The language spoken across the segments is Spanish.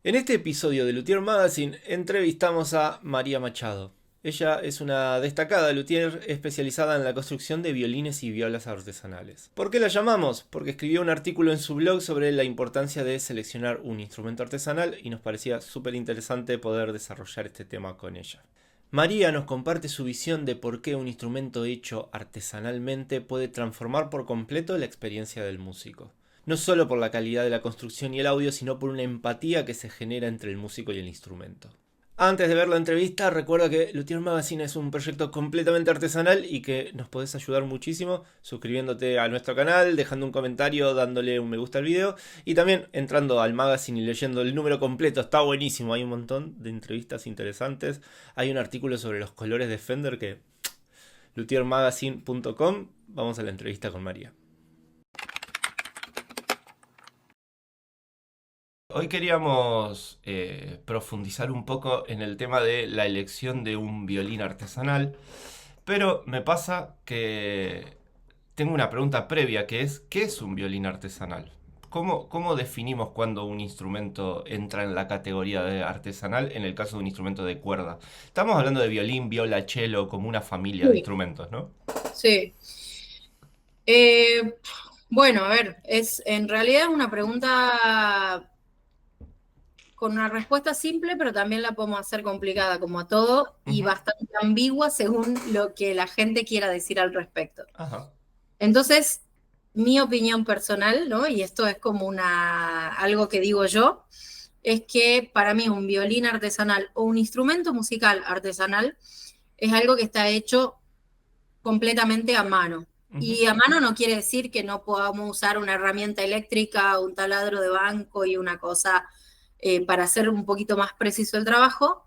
En este episodio de Luthier Magazine entrevistamos a María Machado. Ella es una destacada luthier especializada en la construcción de violines y violas artesanales. ¿Por qué la llamamos? Porque escribió un artículo en su blog sobre la importancia de seleccionar un instrumento artesanal y nos parecía súper interesante poder desarrollar este tema con ella. María nos comparte su visión de por qué un instrumento hecho artesanalmente puede transformar por completo la experiencia del músico. No solo por la calidad de la construcción y el audio, sino por una empatía que se genera entre el músico y el instrumento. Antes de ver la entrevista, recuerda que Luthier Magazine es un proyecto completamente artesanal y que nos podés ayudar muchísimo suscribiéndote a nuestro canal, dejando un comentario, dándole un me gusta al video y también entrando al magazine y leyendo el número completo. Está buenísimo, hay un montón de entrevistas interesantes. Hay un artículo sobre los colores de Fender que luthiermagazine.com. Vamos a la entrevista con María. Hoy queríamos profundizar un poco en el tema de la elección de un violín artesanal, pero me pasa que tengo una pregunta previa que es, ¿qué es un violín artesanal? ¿Cómo definimos cuando un instrumento entra en la categoría de artesanal en el caso de un instrumento de cuerda? Estamos hablando de violín, viola, cello, como una familia de Sí, instrumentos, ¿no? sí. Eh, bueno, a ver, es en realidad una pregunta con una respuesta simple, pero también la podemos hacer complicada, como a todo, y Ujú. bastante ambigua según lo que la gente quiera decir al respecto. Ajá. Entonces, mi opinión personal, ¿no? Y esto es como algo que digo yo, es que para mí un violín artesanal o un instrumento musical artesanal es algo que está hecho completamente a mano. Ujú. Y a mano no quiere decir que no podamos usar una herramienta eléctrica, un taladro de banco y una cosa para hacer un poquito más preciso el trabajo,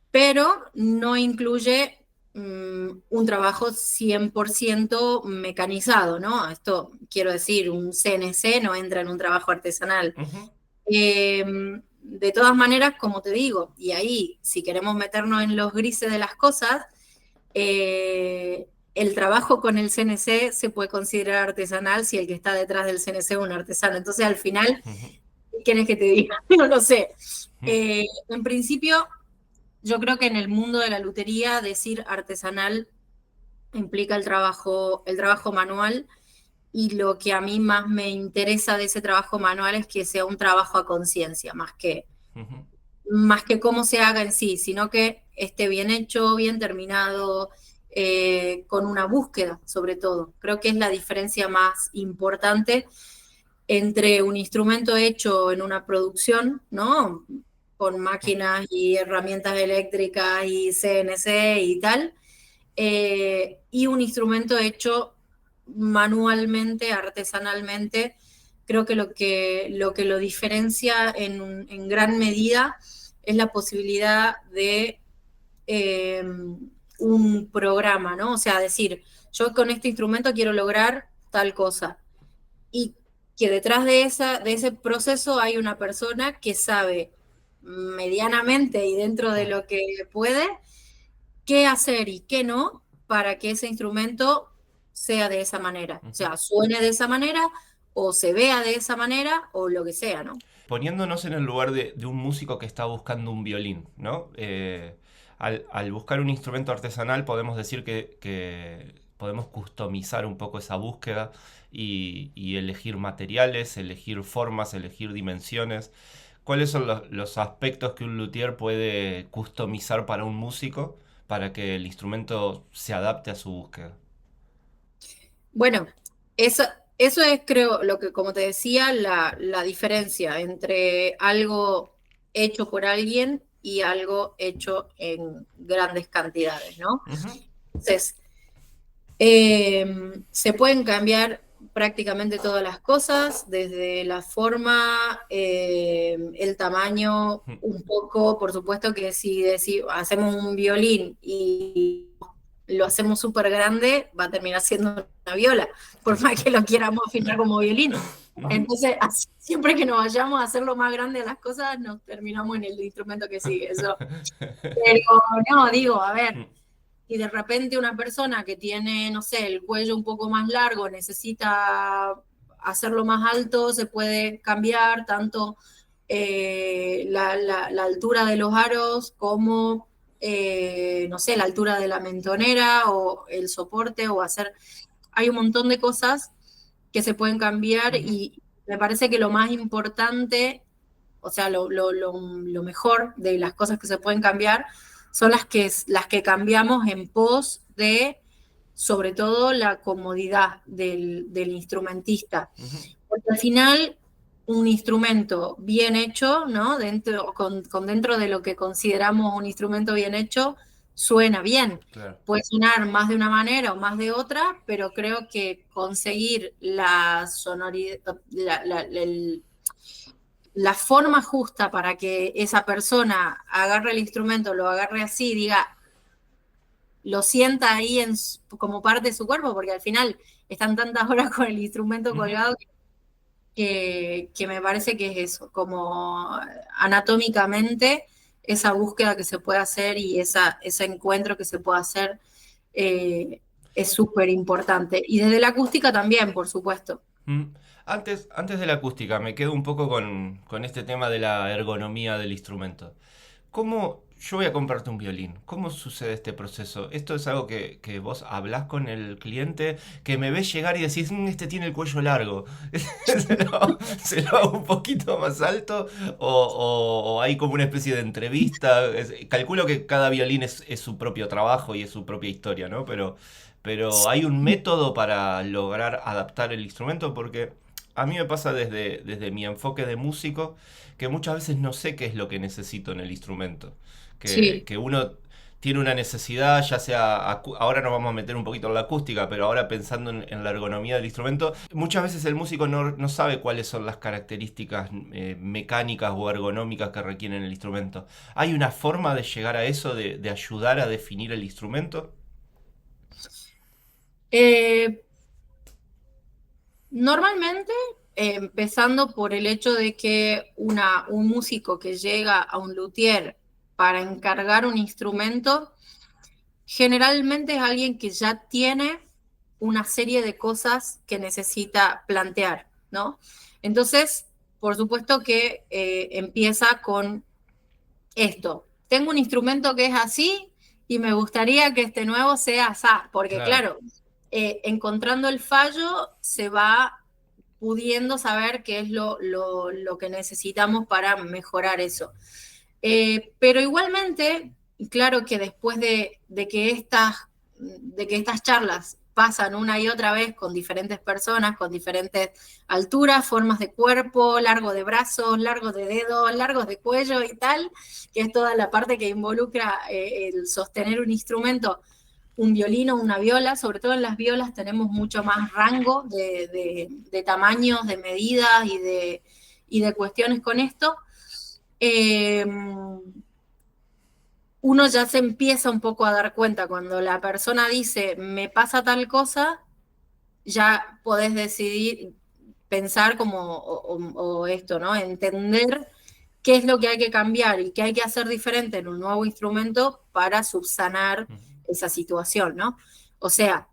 pero no incluye un trabajo 100% mecanizado, ¿no? Esto quiero decir, un CNC no entra en un trabajo artesanal. Ujú. Eh, de todas maneras, como te digo, y ahí, si queremos meternos en los grises de las cosas, el trabajo con el CNC se puede considerar artesanal si el que está detrás del CNC es un artesano. Entonces, al final, Ujú. ¿qué quieres que te diga? No lo sé. Ujú. En principio, yo creo que en el mundo de la lutería, decir artesanal implica el trabajo manual, y lo que a mí más me interesa de ese trabajo manual es que sea un trabajo a conciencia, Ujú. más que cómo se haga en sí, sino que esté bien hecho, bien terminado, con una búsqueda, sobre todo. Creo que es la diferencia más importante entre un instrumento hecho en una producción, ¿no? Con máquinas y herramientas eléctricas y CNC y tal, y un instrumento hecho manualmente, artesanalmente. Creo que lo diferencia en gran medida es la posibilidad de eh, un programa, ¿no? O sea, decir, yo con este instrumento quiero lograr tal cosa. Y que detrás de ese proceso hay una persona que sabe medianamente y dentro de lo que puede qué hacer y qué no para que ese instrumento sea de esa manera. O Ujú. sea, suene de esa manera o se vea de esa manera o lo que sea, ¿no? Poniéndonos en el lugar de un músico que está buscando un violín, ¿no? Al buscar un instrumento artesanal podemos decir que podemos customizar un poco esa búsqueda y elegir materiales, elegir formas, elegir dimensiones. ¿Cuáles son los aspectos que un luthier puede customizar para un músico para que el instrumento se adapte a su búsqueda? Bueno, eso, eso es, creo, lo que, como te decía, la diferencia entre algo hecho por alguien y algo hecho en grandes cantidades, ¿no? Ujú. Entonces, se pueden cambiar prácticamente todas las cosas, desde la forma, el tamaño, un poco, por supuesto que si hacemos un violín y lo hacemos súper grande, va a terminar siendo una viola, por Sí. más que lo queramos afinar como violín. Ujú. Entonces, siempre que nos vayamos a hacerlo más grande a las cosas, nos terminamos en el instrumento que sigue. Eso. Pero no, digo, a ver, y de repente una persona que tiene, no sé, el cuello un poco más largo, necesita hacerlo más alto, se puede cambiar tanto la altura de los aros, como, no sé, la altura de la mentonera o el soporte o hacer... Hay un montón de cosas que se pueden cambiar y me parece que lo más importante, o sea, lo mejor de las cosas que se pueden cambiar son las que cambiamos en pos de, sobre todo, la comodidad del instrumentista. Porque al final, un instrumento bien hecho, ¿no? Dentro de lo que consideramos un instrumento bien hecho, suena bien. Claro. Puede sonar más de una manera o más de otra, pero creo que conseguir la sonoridad, la forma justa para que esa persona agarre el instrumento, lo agarre así, diga, lo sienta ahí como parte de su cuerpo, porque al final están tantas horas con el instrumento colgado que me parece que es eso, como anatómicamente esa búsqueda que se puede hacer y ese encuentro que se puede hacer es súper importante. Y desde la acústica también, por supuesto. Antes de la acústica, me quedo un poco con este tema de la ergonomía del instrumento. ¿Cómo yo voy a comprarte un violín? ¿Cómo sucede este proceso? ¿Esto es algo que vos hablás con el cliente, que me ves llegar y decís, este tiene el cuello largo, se lo hago un poquito más alto? ¿O hay como una especie de entrevista? Calculo que cada violín es su propio trabajo y es su propia historia, ¿no? Pero ¿hay un método para lograr adaptar el instrumento? Porque a mí me pasa desde mi enfoque de músico que muchas veces no sé qué es lo que necesito en el instrumento. Sí. Que uno tiene una necesidad, ya sea, ahora nos vamos a meter un poquito en la acústica, pero ahora pensando en la ergonomía del instrumento, muchas veces el músico no sabe cuáles son las características mecánicas o ergonómicas que requieren el instrumento. ¿Hay una forma de llegar a eso, de ayudar a definir el instrumento? Eh, Normalmente, empezando por el hecho de que un músico que llega a un luthier para encargar un instrumento, generalmente es alguien que ya tiene una serie de cosas que necesita plantear, ¿no? Entonces, por supuesto que empieza con esto. Tengo un instrumento que es así y me gustaría que este nuevo sea así, porque Claro. claro, encontrando el fallo se va pudiendo saber qué es lo que necesitamos para mejorar eso. Pero igualmente, claro que después de que estas charlas pasan una y otra vez con diferentes personas, con diferentes alturas, formas de cuerpo, largo de brazos, largos de dedos, largos de cuello y tal, que es toda la parte que involucra el sostener un instrumento, un violín o una viola. Sobre todo en las violas tenemos mucho más rango de tamaños, de medidas y de cuestiones con esto. Uno ya se empieza un poco a dar cuenta cuando la persona dice, me pasa tal cosa, ya podés decidir, pensar como, o esto, ¿no? Entender qué es lo que hay que cambiar y qué hay que hacer diferente en un nuevo instrumento para subsanar esa situación, ¿no? O sea,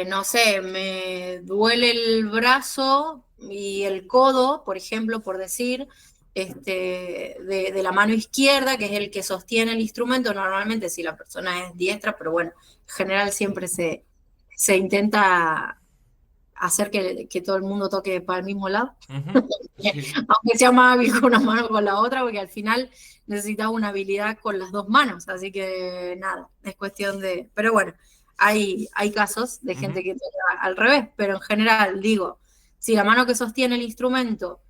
no sé, me duele el brazo y el codo, por ejemplo, por decir, de la mano izquierda, que es el que sostiene el instrumento, normalmente si la persona es diestra, pero bueno, en general siempre se intenta hacer que todo el mundo toque para el mismo lado, Sí. aunque sea más hábil con una mano o con la otra, porque al final necesitamos una habilidad con las dos manos, así que nada, es cuestión de... Pero bueno, hay casos de gente que toca al revés, pero en general digo, si la mano que sostiene el instrumento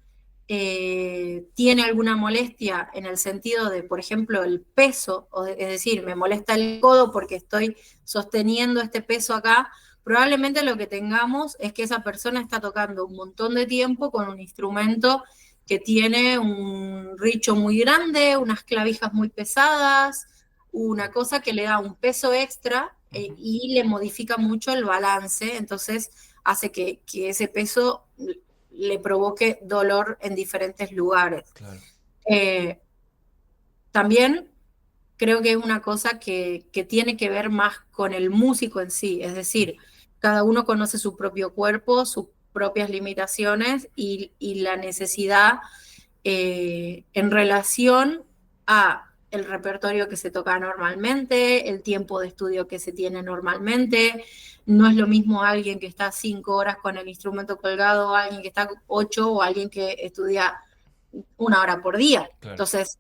tiene alguna molestia en el sentido de, por ejemplo, el peso, es decir, me molesta el codo porque estoy sosteniendo este peso acá, probablemente lo que tengamos es que esa persona está tocando un montón de tiempo con un instrumento que tiene un richo muy grande, unas clavijas muy pesadas, una cosa que le da un peso extra y le modifica mucho el balance, entonces hace que ese peso le provoque dolor en diferentes lugares. Claro. También creo que es una cosa que tiene que ver más con el músico en sí, es decir, cada uno conoce su propio cuerpo, sus propias limitaciones y la necesidad en relación a el repertorio que se toca normalmente, el tiempo de estudio que se tiene normalmente. No es lo mismo alguien que está 5 horas con el instrumento colgado, alguien que está 8 o alguien que estudia 1 hora por día. Claro. Entonces,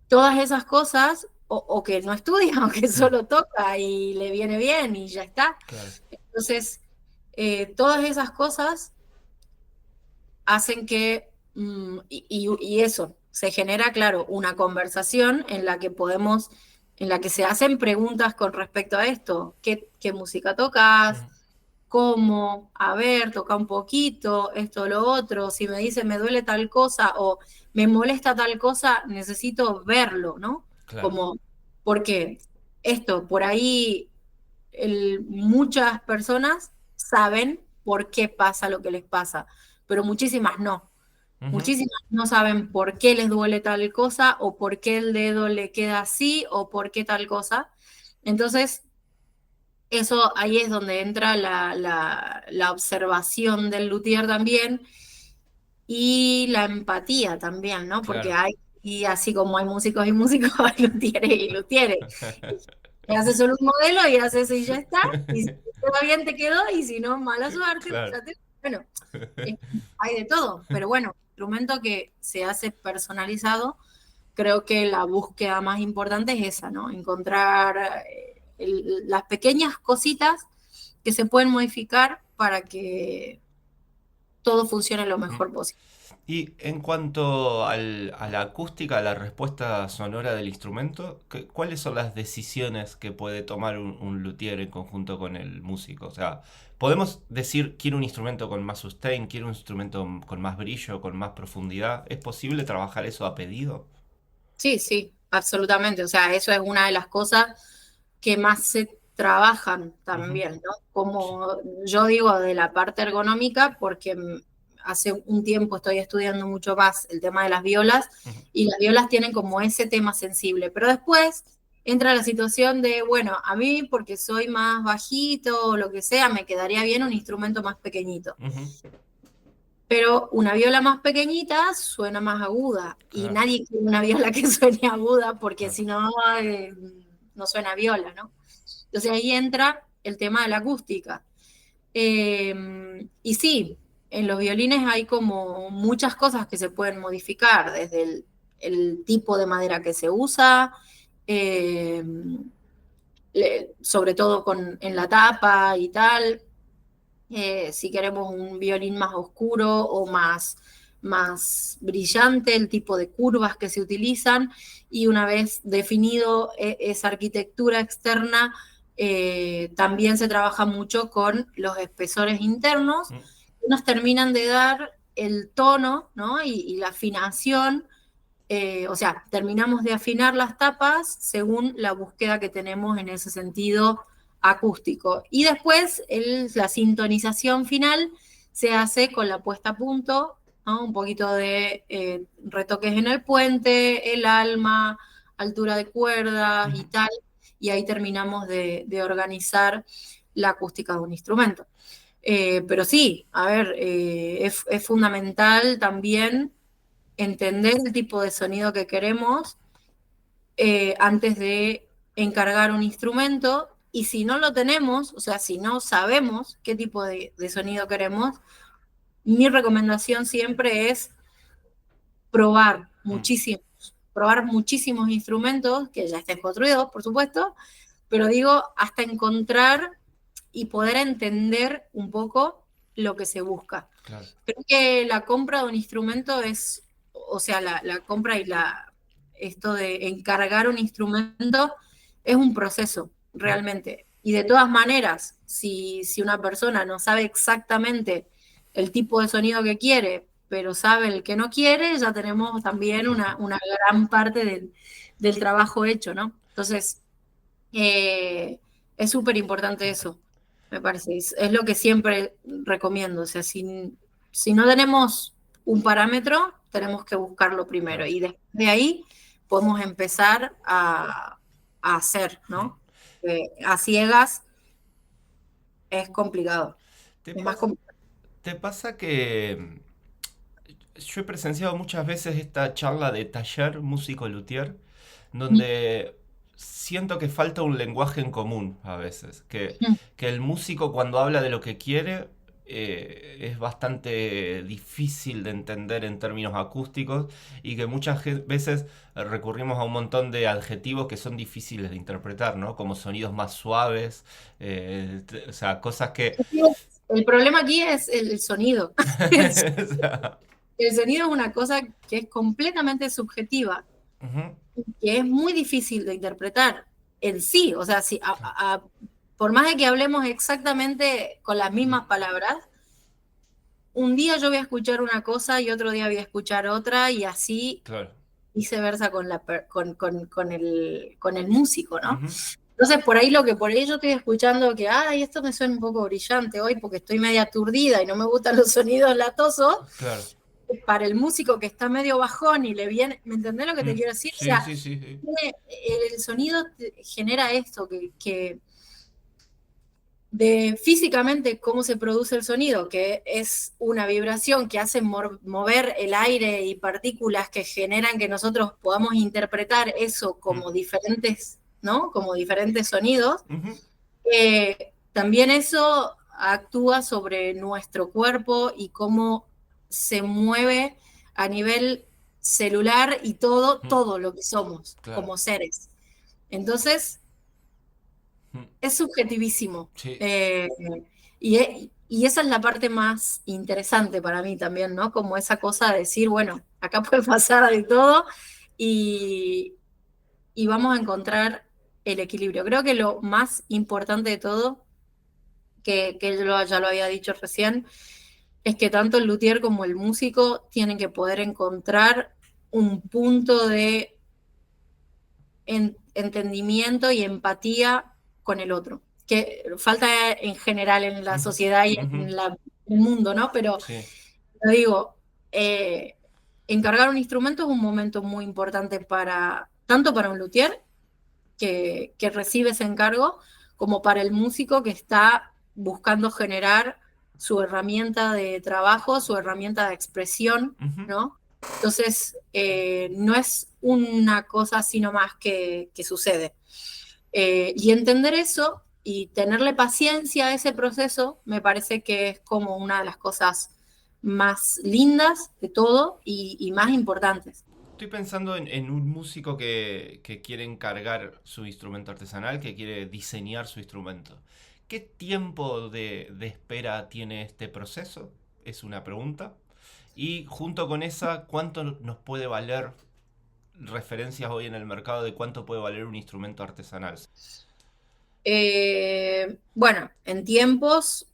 todas esas cosas, o que no estudia, o que solo toca y le viene bien y ya está. Claro. Entonces, todas esas cosas hacen que, y eso, se genera, claro, una conversación en la que se hacen preguntas con respecto a esto. ¿Qué música tocas? Ujú. ¿Cómo? A ver, toca un poquito, esto, lo otro. Si me dice me duele tal cosa o me molesta tal cosa, necesito verlo, ¿no? Claro. Como, porque esto, por ahí muchas personas saben por qué pasa lo que les pasa, pero muchísimas no. Ujú. Muchísimas no saben por qué les duele tal cosa o por qué el dedo le queda así o por qué tal cosa. Entonces, eso ahí es donde entra la observación del luthier también y la empatía también, ¿no? Porque Claro. y así como hay músicos y músicos, hay luthieres y luthieres. Y haces solo un modelo y haces y ya está. Y si te queda bien, te quedó. Y si no, mala suerte. Claro. Bueno, eh, hay de todo. Pero bueno, instrumento que se hace personalizado, creo que la búsqueda más importante es esa, ¿no? Encontrar las pequeñas cositas que se pueden modificar para que todo funcione lo Ujú. mejor posible. Y en cuanto a la acústica, a la respuesta sonora del instrumento, ¿cuáles son las decisiones que puede tomar un luthier en conjunto con el músico? O sea, podemos decir, quiero un instrumento con más sustain, quiero un instrumento con más brillo, con más profundidad. ¿Es posible trabajar eso a pedido? Sí, sí, absolutamente. O sea, eso es una de las cosas que más se trabajan Ujú. también, ¿no? Como yo digo de la parte ergonómica, porque hace un tiempo estoy estudiando mucho más el tema de las violas Ujú. y las violas tienen como ese tema sensible, pero después entra la situación de, bueno, a mí porque soy más bajito o lo que sea, me quedaría bien un instrumento más pequeñito. Ujú. Pero una viola más pequeñita suena más aguda y Claro, nadie quiere una viola que suene aguda porque claro. si no, no suena viola, ¿no? Entonces ahí entra el tema de la acústica. Y sí, en los violines hay como muchas cosas que se pueden modificar, desde el tipo de madera que se usa, eh, sobre todo en la tapa y tal, si queremos un violín más oscuro o más brillante, el tipo de curvas que se utilizan, y una vez definido esa arquitectura externa, también se trabaja mucho con los espesores internos, Mm. que nos terminan de dar el tono, ¿no? y la afinación, o sea, terminamos de afinar las tapas según la búsqueda que tenemos en ese sentido acústico. Y después la sintonización final se hace con la puesta a punto, ¿no? Un poquito de retoques en el puente, el alma, altura de cuerdas y Ujú. tal, y ahí terminamos de organizar la acústica de un instrumento. Pero sí, a ver, es fundamental también entender el tipo de sonido que queremos antes de encargar un instrumento, y si no lo tenemos, o sea, si no sabemos qué tipo de sonido queremos, mi recomendación siempre es Mm. probar muchísimos instrumentos que ya estén construidos, por supuesto, pero digo, hasta encontrar y poder entender un poco lo que se busca. Claro. Creo que la compra de un instrumento es, o sea, la compra y esto de encargar un instrumento es un proceso, Mm. realmente. Y de todas maneras, si una persona no sabe exactamente el tipo de sonido que quiere, pero sabe el que no quiere, ya tenemos también una gran parte del trabajo hecho, ¿no? Entonces, eh, es súper importante eso, me parece. Es lo que siempre recomiendo. O sea, si no tenemos un parámetro, tenemos que buscarlo primero. Claro. Y después de ahí podemos empezar a hacer, Mm. ¿no? A ciegas es complicado. ¿Te Es más pas- complicado. ¿Te pasa que yo he presenciado muchas veces esta charla de taller músico-luthier, Mm, donde siento que falta un lenguaje en común a veces, mm. que el músico cuando habla de lo que quiere es bastante difícil de entender en términos acústicos y que muchas veces recurrimos a un montón de adjetivos que son difíciles de interpretar, ¿no? Como sonidos más suaves, o sea, cosas que... El problema aquí es el sonido. o sea, El sonido es una cosa que es completamente subjetiva, ujú, que es muy difícil de interpretar en sí. O sea, si por más de que hablemos exactamente con las mismas palabras, un día yo voy a escuchar una cosa y otro día voy a escuchar otra y así claro. viceversa con el músico, ¿no? Ujú, Entonces, por ahí yo estoy escuchando que, ay, esto me suena un poco brillante hoy porque estoy media aturdida y no me gustan los sonidos latosos, claro. para el músico que está medio bajón y le viene, ¿me entendés lo que te Mm, quiero decir? O sí, sea, sí, sí, sí. el sonido genera esto, que de físicamente cómo se produce el sonido, que es una vibración que hace mover el aire y partículas que generan que nosotros podamos interpretar eso Mm, como diferentes, ¿no? Como diferentes sonidos. ujú, También eso actúa sobre nuestro cuerpo y cómo se mueve a nivel celular y todo, mm, todo lo que somos claro. como seres. Entonces, Mm, es subjetivísimo. sí. Y esa es la parte más interesante para mí también, ¿no? Como esa cosa de decir, bueno, acá puede pasar de todo y, y vamos a encontrar el equilibrio. Creo que lo más importante de todo, que yo ya lo había dicho recién, es que tanto el luthier como el músico tienen que poder encontrar un punto de entendimiento y empatía con el otro, que falta en general en la Ujú, sociedad y ujú, en el mundo, ¿no? Pero sí. lo digo, encargar un instrumento es un momento muy importante tanto para un luthier que recibe ese encargo, como para el músico que está buscando generar su herramienta de trabajo, su herramienta de expresión, Ujú, ¿no? Entonces, no es una cosa así nomás que sucede. Y entender eso y tenerle paciencia a ese proceso me parece que es como una de las cosas más lindas de todo y más importantes. estoy pensando en un músico que quiere encargar su instrumento artesanal, que quiere diseñar su instrumento. ¿Qué tiempo de espera tiene este proceso? Es una pregunta. Y junto con esa, ¿cuánto nos puede valer referencias hoy en el mercado de cuánto puede valer un instrumento artesanal? Bueno, en tiempos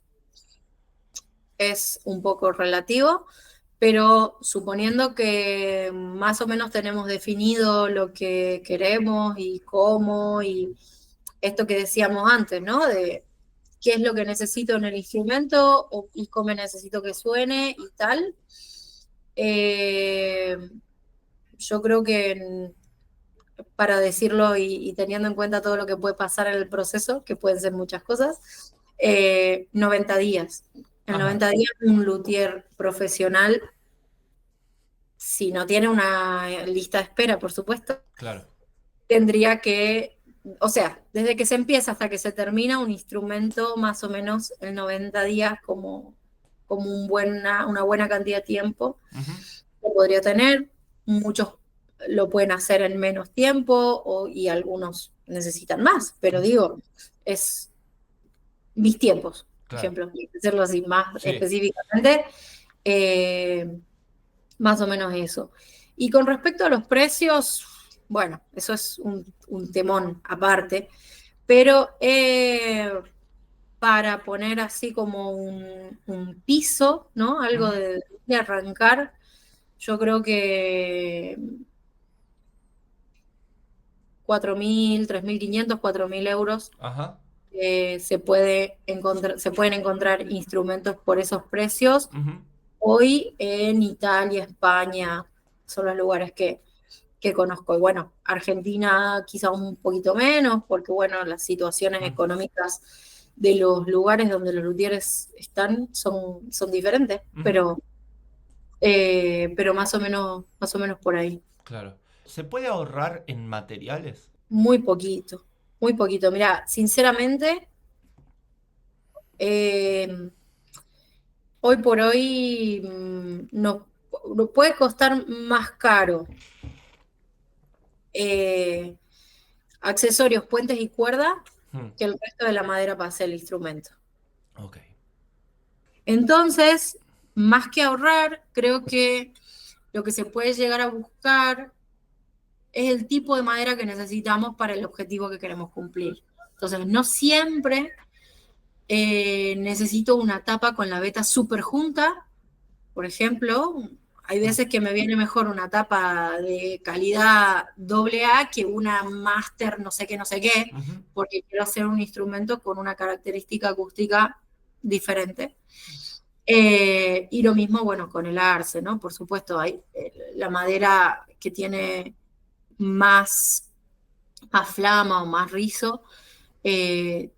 es un poco relativo, pero suponiendo que más o menos tenemos definido lo que queremos y cómo, y esto que decíamos antes, ¿no? De qué es lo que necesito en el instrumento y cómo necesito que suene y tal. Eh, yo creo que para decirlo y teniendo en cuenta todo lo que puede pasar en el proceso, que pueden ser muchas cosas, 90 días. En Ajá, 90 días un luthier profesional, si no tiene una lista de espera, por supuesto, claro. tendría que, o sea, desde que se empieza hasta que se termina un instrumento, más o menos en 90 días como una buena cantidad de tiempo Ujú, que podría tener. Muchos lo pueden hacer en menos tiempo y algunos necesitan más, pero ujú, digo, es mis tiempos, por claro. ejemplo, hacerlo así más Sí. específicamente, eh, más o menos eso. Y con respecto a los precios, bueno, eso es un temón aparte, pero para poner así como un piso, ¿no? Algo Ujú, de arrancar, yo creo que 4.000, 3.500, 4.000 euros ajá. se pueden encontrar instrumentos por esos precios. Ujú, Hoy en Italia, España, son los lugares que conozco. Y bueno, Argentina quizá un poquito menos, porque bueno, las situaciones ujú, económicas de los lugares donde los luthieres están son diferentes, ujú. pero pero más o menos por ahí. Claro. ¿Se puede ahorrar en materiales? Muy poquito, muy poquito. Mira, sinceramente, eh, hoy por hoy no puede costar más caro eh, accesorios, puentes y cuerda Hmm, que el resto de la madera para hacer el instrumento. ok. Entonces, más que ahorrar, creo que lo que se puede llegar a buscar es el tipo de madera que necesitamos para el objetivo que queremos cumplir. Entonces, no siempre necesito una tapa con la veta súper junta. Por ejemplo, hay Hmm, veces que me viene mejor una tapa de calidad doble A que una máster no sé qué, ujú, porque quiero hacer un instrumento con una característica acústica diferente. Y lo mismo, bueno, con el arce, ¿no? Por supuesto, hay la madera que tiene más, más flama o más rizo, eh,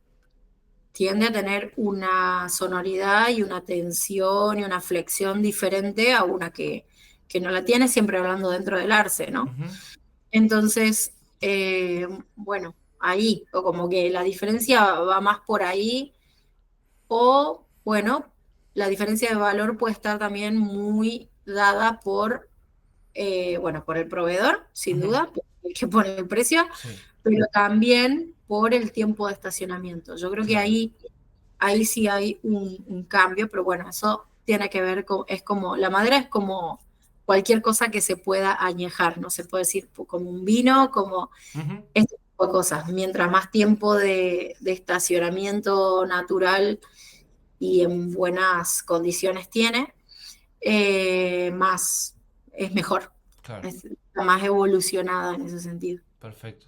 tiende a tener una sonoridad y una tensión y una flexión diferente a una que no la tiene, siempre hablando dentro del arce, ¿no? ujú. Entonces, bueno, ahí, o como que la diferencia va más por ahí, o bueno, la diferencia de valor puede estar también muy dada por, bueno, por el proveedor, sin Ujú. duda, por el que pone el precio, Sí, pero también por el tiempo de estacionamiento. Yo creo que claro. ahí sí hay un cambio, pero bueno, eso tiene que ver con, es como, la madera es como cualquier cosa que se pueda añejar, no se puede decir como un vino, como Ujú. este tipo de cosas. Mientras más tiempo de estacionamiento natural y en buenas condiciones tiene, más es mejor, Claro, es más evolucionada en ese sentido. perfecto.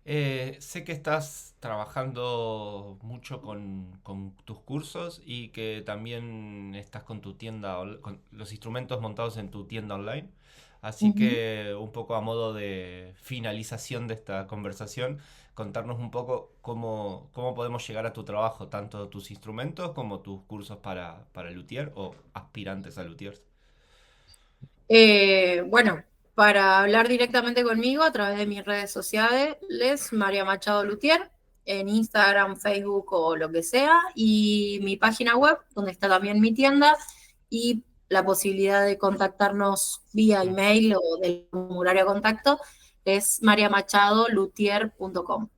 Sé que estás trabajando mucho con tus cursos y que también estás con tu tienda, con los instrumentos montados en tu tienda online. Así Ujú. que un poco a modo de finalización de esta conversación, contarnos un poco cómo podemos llegar a tu trabajo, tanto tus instrumentos como tus cursos para luthier o aspirantes a luthiers. Bueno, para hablar directamente conmigo a través de mis redes sociales, María Machado Luthier, en Instagram, Facebook o lo que sea, y mi página web, donde está también mi tienda, y la posibilidad de contactarnos vía Mm. email o del formulario de contacto es mariamachadoluthier.com.